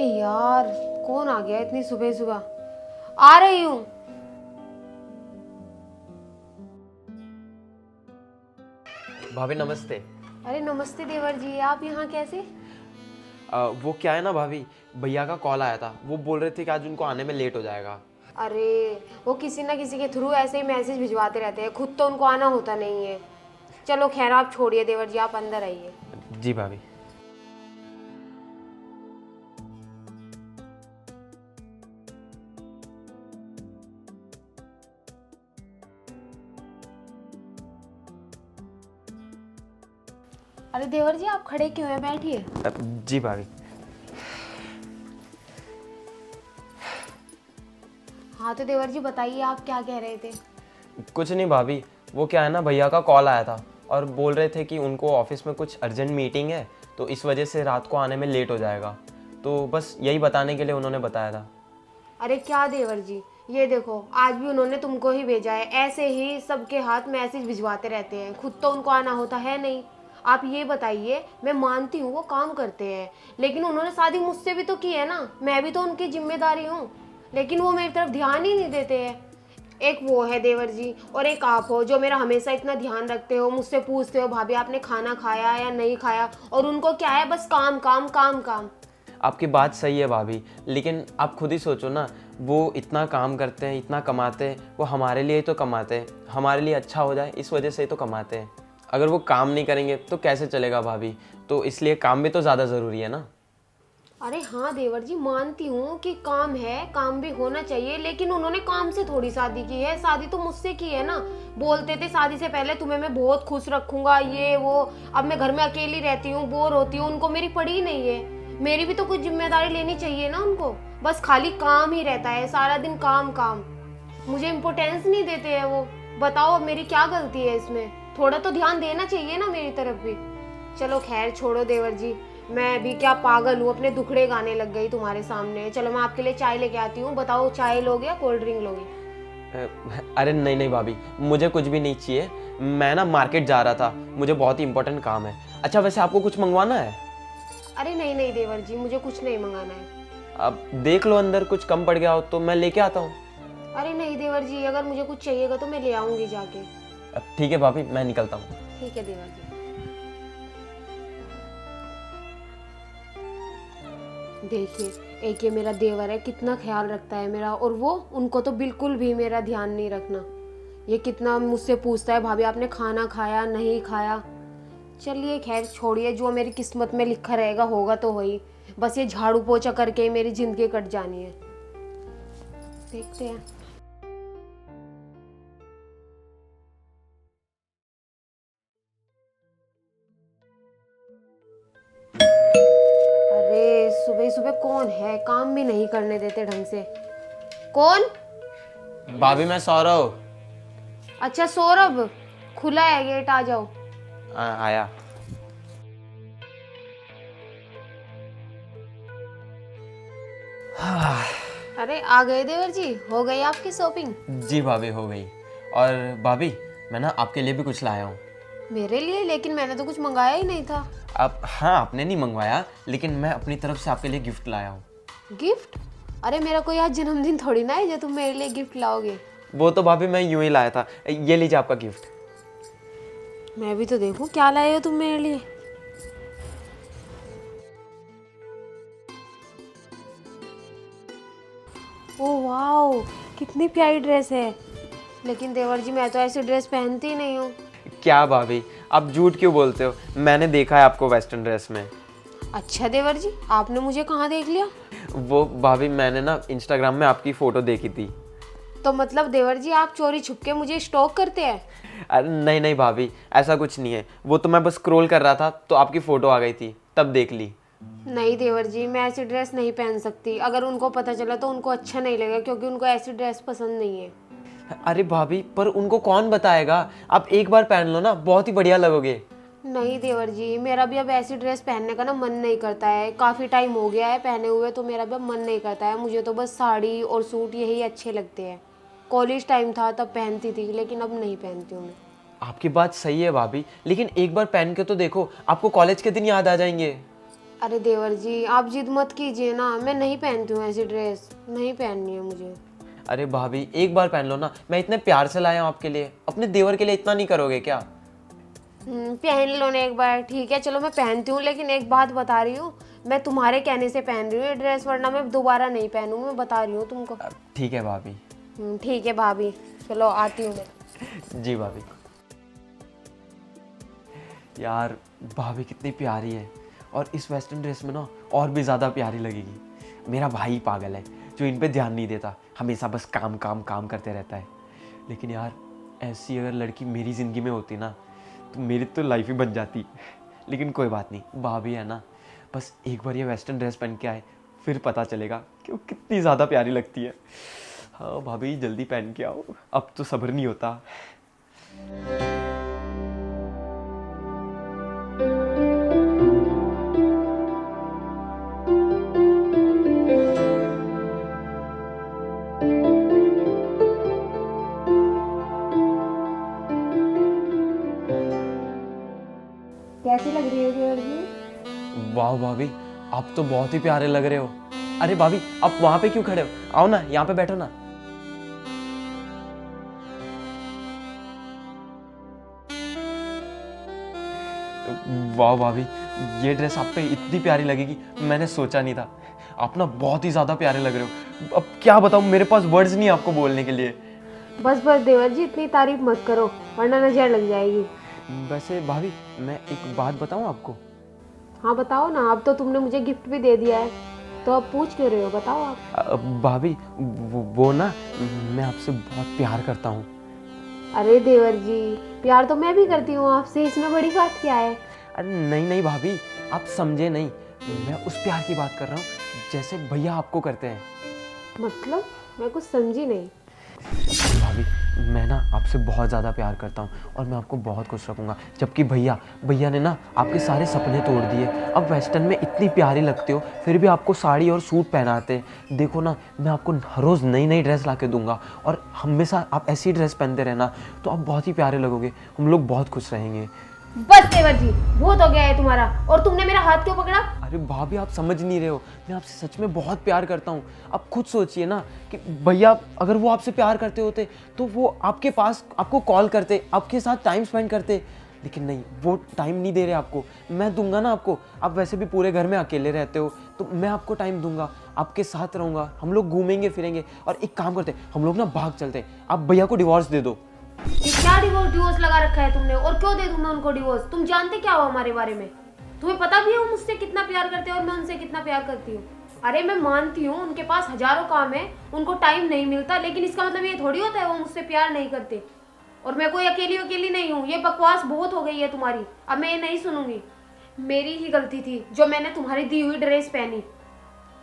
यार, कौन आ गया इतनी सुबह सुबह। आ रही हूँ। भाभी नमस्ते। अरे नमस्ते देवर जी, आप यहाँ कैसे? वो क्या है ना भाभी, भैया का कॉल आया था। वो बोल रहे थे कि आज उनको आने में लेट हो जाएगा। अरे वो किसी ना किसी के थ्रू ऐसे ही मैसेज भिजवाते रहते हैं, खुद तो उनको आना होता नहीं है। चलो खैर, आप छोड़िए देवर जी, आप अंदर आइए। जी भाभी। अरे देवर जी, आप खड़े क्यों हैं? बैठिए। जी भाभी। हाँ तो देवर जी बताइए, आप क्या कह रहे थे? कुछ नहीं भाभी, वो क्या है ना, भैया का कॉल आया था और बोल रहे थे कि उनको ऑफिस में कुछ अर्जेंट मीटिंग है, तो इस वजह से रात को आने में लेट हो जाएगा। तो बस यही बताने के लिए उन्होंने बताया था। अरे क्या देवर जी, ये देखो आज भी उन्होंने तुमको ही भेजा है। ऐसे ही सबके हाथ मैसेज भिजवाते रहते हैं, खुद तो उनको आना होता है नहीं। आप ये बताइए, मैं मानती हूँ वो काम करते हैं, लेकिन उन्होंने शादी मुझसे भी तो की है ना, मैं भी तो उनकी जिम्मेदारी हूँ। लेकिन वो मेरी तरफ ध्यान ही नहीं देते हैं। एक वो है देवर जी, और एक आप हो जो मेरा हमेशा इतना ध्यान रखते हो, मुझसे पूछते हो भाभी आपने खाना खाया या नहीं खाया, और उनको क्या है, बस काम काम काम काम। आपकी बात सही है भाभी, लेकिन आप खुद ही सोचो ना, वो इतना काम करते हैं, इतना कमाते हैं, वो हमारे लिए ही तो कमाते हैं, हमारे लिए अच्छा हो जाए इस वजह से ही तो कमाते हैं। अगर वो काम नहीं करेंगे तो कैसे चलेगा भाभी? तो इसलिए काम भी तो ज़्यादा ज़रूरी है ना। अरे हाँ देवर जी, मानती हूँ कि काम है, काम भी होना चाहिए, लेकिन उन्होंने काम से थोड़ी शादी की है, शादी तो मुझसे की है ना। बोलते थे शादी से पहले तुम्हें मैं बहुत खुश रखूंगा, ये वो। अब मैं घर में अकेली रहती हूँ, बोर होती हूँ, उनको मेरी पड़ी ही नहीं है। मेरी भी तो कुछ जिम्मेदारी लेनी चाहिए ना उनको। बस खाली काम ही रहता है, सारा दिन काम काम। मुझे इम्पोर्टेंस नहीं देते हैं वो। बताओ अब मेरी क्या गलती है इसमें? थोड़ा तो ध्यान देना चाहिए ना मेरी तरफ भी। चलो खैर छोड़ो देवर जी, मैं भी क्या पागल हूँ, अपने दुखड़े गाने लग गई तुम्हारे सामने। चलो मैं आपके लिए चाय लेके आती हूँ, बताओ चाय लोगे या कोल्ड ड्रिंक लोगे? अरे नहीं नहीं भाभी, मुझे कुछ भी नहीं चाहिए। मैं ना मार्केट जा रहा था, मुझे बहुत ही इंपॉर्टेंट काम है। अच्छा वैसे आपको कुछ मंगवाना है? अरे नहीं नहीं देवर जी, मुझे कुछ नहीं मंगाना है। अब देख लो, अंदर कुछ कम पड़ गया हो तो मैं लेके आता हूँ। अरे नहीं देवर जी, अगर मुझे कुछ चाहिएगा तो मैं ले आऊंगी जाके। अब ठीक है भाभी, मैं निकलता हूँ। ठीक है देवर जी। देखिए, एक ये मेरा देवर है, कितना ख्याल रखता है मेरा, और वो उनको तो बिल्कुल भी मेरा ध्यान नहीं रखना। ये कितना मुझसे पूछता है भाभी आपने खाना खाया नहीं खाया। चलिए खैर छोड़िए, जो मेरी किस्मत में लिखा रहेगा होगा तो वही। बस ये झाड़ू पोछा करके ही मेरी जिंदगी कट जानी है। देखते हैं। अरे सुबह सुबह कौन है, काम भी नहीं करने देते ढंग से। कौन? भाभी मैं सौरभ। अच्छा सौरभ, खुला है गेट, आ जाओ। आया। अरे आ गए देवर जी, हो गई आपकी शॉपिंग? जी भाभी हो गई। और भाभी मैं ना आपके लिए भी कुछ लाया हूँ। मेरे लिए? लेकिन मैंने तो कुछ मंगाया ही नहीं था। अब हाँ, आपने नहीं मंगवाया, लेकिन मैं अपनी तरफ से आपके लिए गिफ्ट लाया हूँ। गिफ्ट? अरे मेरा कोई आज जन्मदिन थोड़ी ना है जो तुम मेरे लिए गिफ्ट लाओगे। वो तो भाभी मैं यूं ही लाया था। ये लीजिए आपका गिफ्ट। मैं भी तो देखूं क्या लाए हो तुम मेरे लिए। ओ वाओ, कितनी प्यारी ड्रेस है। लेकिन देवर जी मैं तो ऐसी ड्रेस पहनती ही नहीं हूँ। क्या भाभी, आप झूठ क्यों बोलते हो? मैंने देखा है आपको वेस्टर्न ड्रेस में। अच्छा देवर जी, आपने मुझे कहाँ देख लिया? वो भाभी मैंने ना इंस्टाग्राम में आपकी फ़ोटो देखी थी। तो मतलब देवर जी आप चोरी छुप के मुझे स्टॉक करते हैं? अरे नहीं नहीं भाभी, ऐसा कुछ नहीं है। वो तो मैं बस स्क्रॉल कर रहा था तो आपकी फ़ोटो आ गई थी, तब देख ली। नहीं देवर जी, मैं ऐसी ड्रेस नहीं पहन सकती। अगर उनको पता चला तो उनको अच्छा नहीं लगेगा, क्योंकि उनको ऐसी ड्रेस पसंद नहीं है। अरे भाभी, पर उनको कौन बताएगा? आप एक बार पहन लो ना, बहुत ही बढ़िया लगोगे। नहीं देवर जी, मेरा भी अब ऐसी ड्रेस पहनने का ना मन नहीं करता है। काफ़ी टाइम हो गया है पहने हुए, तो मेरा भी अब मन नहीं करता है। मुझे तो बस साड़ी और सूट यही अच्छे लगते हैं। कॉलेज टाइम था तब पहनती थी, लेकिन अब नहीं पहनती हूँ मैं। आपकी बात सही है भाभी, लेकिन एक बार पहन के तो देखो, आपको कॉलेज के दिन याद आ जाएंगे। अरे देवर जी आप जिद मत कीजिए ना, मैं नहीं पहनती हूँ ऐसी ड्रेस, नहीं पहननी है मुझे। अरे भाभी एक बार पहन लो ना, मैं इतने प्यार से लाया हूँ आपके लिए, अपने देवर के लिए इतना नहीं करोगे क्या? पहन लो ना एक बार, ठीक है चलो मैं पहनती हूँ, लेकिन एक बात बता रही हूँ, मैं तुम्हारे कहने से पहन रही हूँ ये ड्रेस, वरना मैं दोबारा नहीं पहनूंगी, मैं बता रही हूँ तुमको। ठीक है भाभी। ठीक है भाभी, चलो आती हूँ मैं। जी भाभी। यार भाभी कितनी प्यारी है, और इस वेस्टर्न ड्रेस में ना और भी ज़्यादा प्यारी लगेगी। मेरा भाई पागल है जो इन पे ध्यान नहीं देता, हमेशा बस काम काम काम करते रहता है। लेकिन यार ऐसी अगर लड़की मेरी ज़िंदगी में होती ना तो मेरी तो लाइफ ही बन जाती। लेकिन कोई बात नहीं, भाभी है ना, बस एक बार ये वेस्टर्न ड्रेस पहन के आए फिर पता चलेगा कि वो कितनी ज़्यादा प्यारी लगती है। हाँ भाभी जल्दी पहन के आओ, अब तो सब्र नहीं होता। कैसी लग रही है देवर जी? वाह भाभी आप तो बहुत ही प्यारे लग रहे हो। अरे भाभी आप वहां पे क्यों खड़े हो, आओ ना यहाँ पे बैठो ना। वाह भाभी ये ड्रेस आप पे इतनी प्यारी लगेगी मैंने सोचा नहीं था। आप ना बहुत ही ज़्यादा प्यारे लग रहे हो, अब क्या बताऊँ, मेरे पास वर्ड्स नहीं है आपको बोलने के लिए। बस बस देवर जी इतनी तारीफ मत करो, वरना नजर लग जाएगी। वैसे भाभी मैं एक बात बताऊँ आपको? हाँ बताओ ना, अब तो तुमने मुझे गिफ्ट भी दे दिया है, तो अब पूछ क्यों रहे हो, बताओ आप। भाभी वो ना मैं आपसे बहुत प्यार करता हूँ। अरे देवर जी प्यार तो मैं भी करती हूँ आपसे, इसमें बड़ी बात क्या है। अरे नहीं नहीं भाभी आप समझे नहीं, मैं उस प्यार की बात कर रहा हूँ जैसे भैया आपको करते हैं। मतलब मैं कुछ समझी नहीं। भाभी मैं ना आपसे बहुत ज़्यादा प्यार करता हूँ और मैं आपको बहुत खुश रखूँगा, जबकि भैया ने ना आपके सारे सपने तोड़ दिए। अब वेस्टर्न में इतनी प्यारी लगते हो फिर भी आपको साड़ी और सूट पहनाते हैं। देखो ना मैं आपको हर रोज़ नई नई ड्रेस ला के दूँगा और हमेशा आप ऐसी ड्रेस पहनते रहना, तो आप बहुत ही प्यारे लगोगे, हम लोग बहुत खुश रहेंगे। बस देवर जी बहुत हो गया है तुम्हारा, और तुमने मेरा हाथ क्यों पकड़ा? अरे भाभी आप समझ नहीं रहे हो, मैं आपसे सच में बहुत प्यार करता हूँ। आप खुद सोचिए ना कि भैया अगर वो आपसे प्यार करते होते तो वो आपके पास आपको कॉल करते, आपके साथ टाइम स्पेंड करते, लेकिन नहीं, वो टाइम नहीं दे रहे आपको। मैं दूंगा ना आपको, आप वैसे भी पूरे घर में अकेले रहते हो, तो मैं आपको टाइम दूंगा, आपके साथ रहूँगा, हम लोग घूमेंगे फिरेंगे। और एक काम करते, हम लोग ना भाग चलते, आप भैया को डिवोर्स दे दो। ये क्या डिवोर्स लगा रखा है तुमने, और क्यों दे दूं मैं उनको डिवोर्स? तुम जानते क्या हो हमारे बारे में? तुम्हें पता भी है वो मुझसे कितना प्यार करते हैं और मैं उनसे कितना प्यार करती हूँ। अरे मैं मानती हूँ उनके पास हजारों काम है, उनको टाइम नहीं मिलता, लेकिन इसका मतलब ये थोड़ी होता है वो मुझसे प्यार नहीं करते। और मैं कोई अकेली नहीं हूँ, ये बकवास बहुत हो गई है तुम्हारी, अब मैं ये नहीं सुनूंगी। मेरी ही गलती थी जो मैंने तुम्हारी दी हुई ड्रेस पहनी।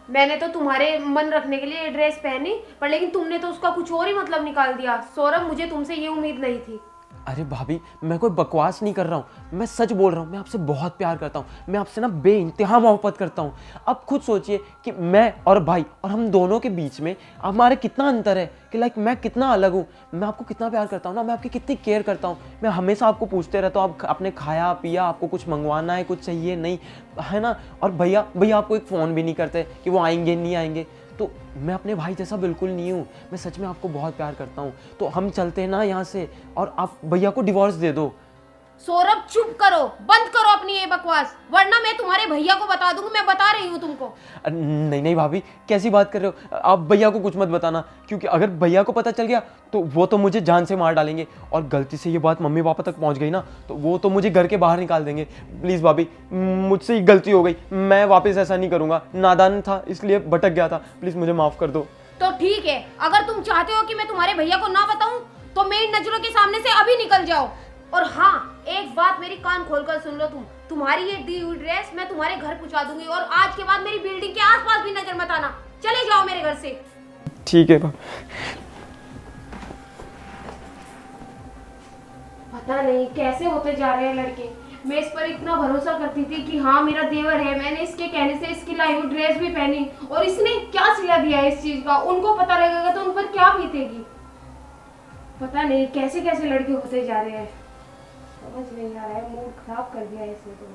मैंने तो तुम्हारे मन रखने के लिए ये ड्रेस पहनी, पर लेकिन तुमने तो उसका कुछ और ही मतलब निकाल दिया। सौरभ मुझे तुमसे ये उम्मीद नहीं थी। अरे भाभी मैं कोई बकवास नहीं कर रहा हूँ, मैं सच बोल रहा हूँ, मैं आपसे बहुत प्यार करता हूँ, मैं आपसे ना बेइंतहा मोहब्बत करता हूँ। अब खुद सोचिए कि मैं और भाई और हम दोनों के बीच में हमारे कितना अंतर है, कि लाइक मैं कितना अलग हूँ। मैं आपको कितना प्यार करता हूँ ना, मैं आपकी कितनी केयर करता हूँ, मैं हमेशा आपको पूछते रहता हूँ आप आपने खाया पिया, आपको कुछ मंगवाना है, कुछ चाहिए नहीं है ना। और भैया आपको एक फ़ोन भी नहीं करते कि वो आएंगे नहीं आएंगे। तो मैं अपने भाई जैसा बिल्कुल नहीं हूँ, मैं सच में आपको बहुत प्यार करता हूँ। तो हम चलते हैं ना यहाँ से, और आप भैया को डिवोर्स दे दो। सौरभ चुप करो, बंद करो अपनी ये बकवास, वरना मैं तुम्हारे भैया को बता दूंगी। मैं बता रही हूँ तुमको। नहीं नहीं भाभी कैसी बात कर रहे हो, आप भैया को कुछ मत बताना, क्योंकि अगर भैया को पता चल गया तो वो तो मुझे जान से मार डालेंगे, और गलती से ये बात मम्मी पापा तक पहुंच गई ना तो वो तो मुझे घर के बाहर निकाल देंगे। प्लीज़ भाभी मुझसे ही गलती हो गई, मैं वापस ऐसा नहीं करूँगा, नादान था इसलिए भटक गया था, प्लीज़ मुझे माफ़ कर दो। तो ठीक है, अगर तुम चाहते हो कि मैं तुम्हारे भैया को ना बताऊं तो मेरी नजरों के सामने से अभी निकल जाओ। और हाँ एक बात मेरी कान खोलकर सुन लो, तुम्हारी ये दी हुई ड्रेस मैं तुम्हारे घर पहुंचा दूंगी, और आज के बाद मेरी बिल्डिंग के आसपास भी नजर मत आना। चले जाओ मेरे घर से। ठीक है। पता नहीं कैसे होते जा रहे हैं लड़के। मैं इस पर इतना भरोसा करती थी कि हाँ मेरा देवर है, मैंने इसके कहने से इसकी लाई हुई ड्रेस भी पहनी, और इसने क्या सिला दिया है इस चीज का। उनको पता लगेगा तो उन पर क्या बीतेगी। पता नहीं कैसे कैसे लड़के होते जा रहे हैं, समझ नहीं आ रहा है, मूड खराब कर दिया इसने तो।